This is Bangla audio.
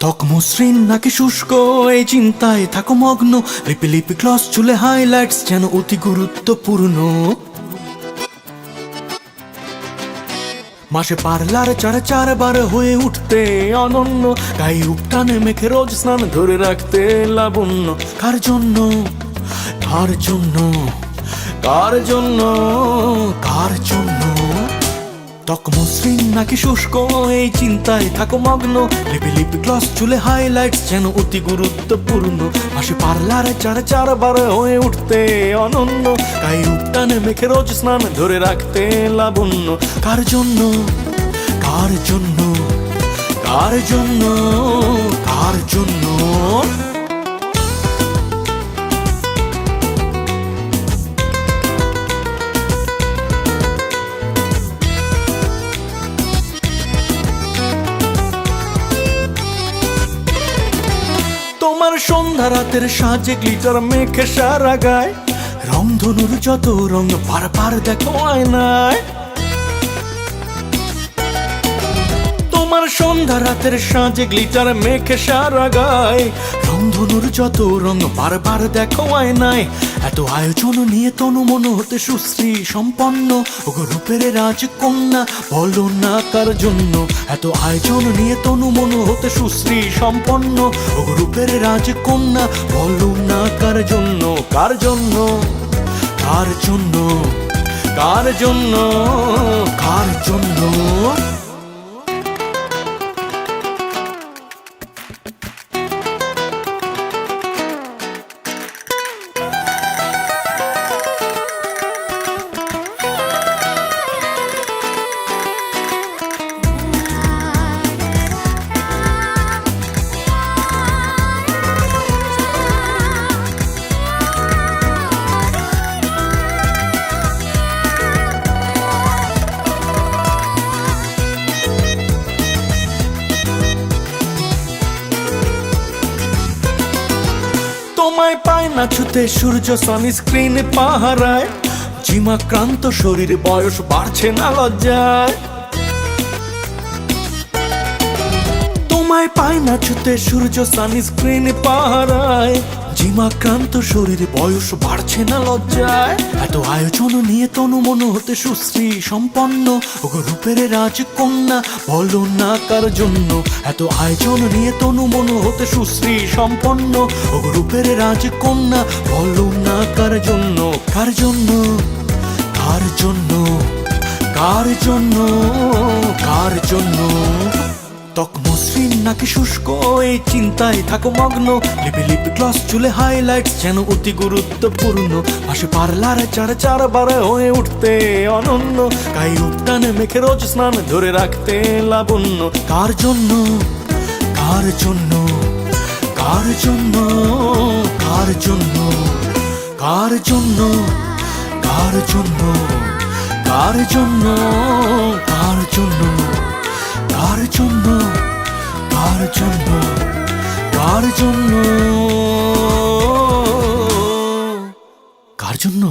ত্বক মসৃণ নাকি শুষ্ক এই চিন্তায় থাকো মগ্ন। লিপি লিপি গ্লস চুলে হাইলাইটস যেন অতি গুরুত্বপূর্ণ। মাসে পার্লার চারবার হয়ে উঠতে অনন্য। গায়ে উপটানে মেখে রোজ স্নান ধরে রাখতে লাবণ্য। কার জন্য কার জন্য কার জন্য কার জন্য? ত্বক মসৃণ নাকি শুষ্ক এই চিন্তায় থাকো মগ্ন। লিপি লিপি গ্লস চুলে হাইলাইটস যেন অতি গুরুত্বপূর্ণ। মাসে পার্লার চারবার হয়ে উঠতে অনন্য। গায়ে উপটানে মেখে রোজ স্নান ধরে রাখতে লাবণ্য। কার জন্য কার জন্য কার জন্য কার জন্য? তোমার সন্ধ্যা রাতের সাজে গ্লিটার মেখে সারা গায়। রংধনুর যত রং বারবার দেখো আয়নায়। তোমার সন্ধ্যা রাতের সাজে গ্লিটার মেখে সারা গায়। রংধনুর যত রং বারবার দেখো আয়নায়। এত আয়োজন নিয়ে তনু মন হতে সুশ্রী সম্পন্ন। ওগো রূপের রাজকন্যা বলো না কার জন্য? এত আয়োজন নিয়ে তনু মন হতে সুশ্রী সম্পন্ন। ওগো রূপের রাজকন্যা বলো না কার জন্য? কার জন্য কার জন্য কার জন্য কার জন্য? তোমায় পায় না ছুতে সূর্য সানস্ক্রিনে পাহারায়। জিমাক্রান্ত শরীর বয়স বাড়ছে না লজ্জায়। তোমায় পায় না ছুতে সূর্য সানস্ক্রিনে পাহারায়। জিমাক্রান্ত শরীর বয়স বাড়ছে না লজ্জায়। এত আয়োজন নিয়ে তনু মন হতে সুশ্রী সম্পন্ন। ওগো রূপের রাজকন্যা বলো না কার জন্য? এত আয়োজন নিয়ে তনু মন হতে সুশ্রী সম্পন্ন। ওগো রূপের রাজকন্যা বলো না কার জন্য? কার জন্য কার জন্য কার জন্য কার জন্য? ত্বক মসৃণ নাকি শুষ্ক এই চিন্তায় থাকো মগ্ন। লিপি লিপি গ্লস চুলে হাইলাইটস যেন অতি গুরুত্বপূর্ণ। পাশে পার্লার চারবার হয়ে উঠতে অনন্য। গায়ে উপটানে মেখে রোজ স্নান ধরে রাখতে লাবণ্য। কার জন্য কার জন্য কার জন্য কার জন্য কার জন্য কার জন্য কার জন্য কার জন্য কার জন্য কার জন্য কার জন্য কার জন্য?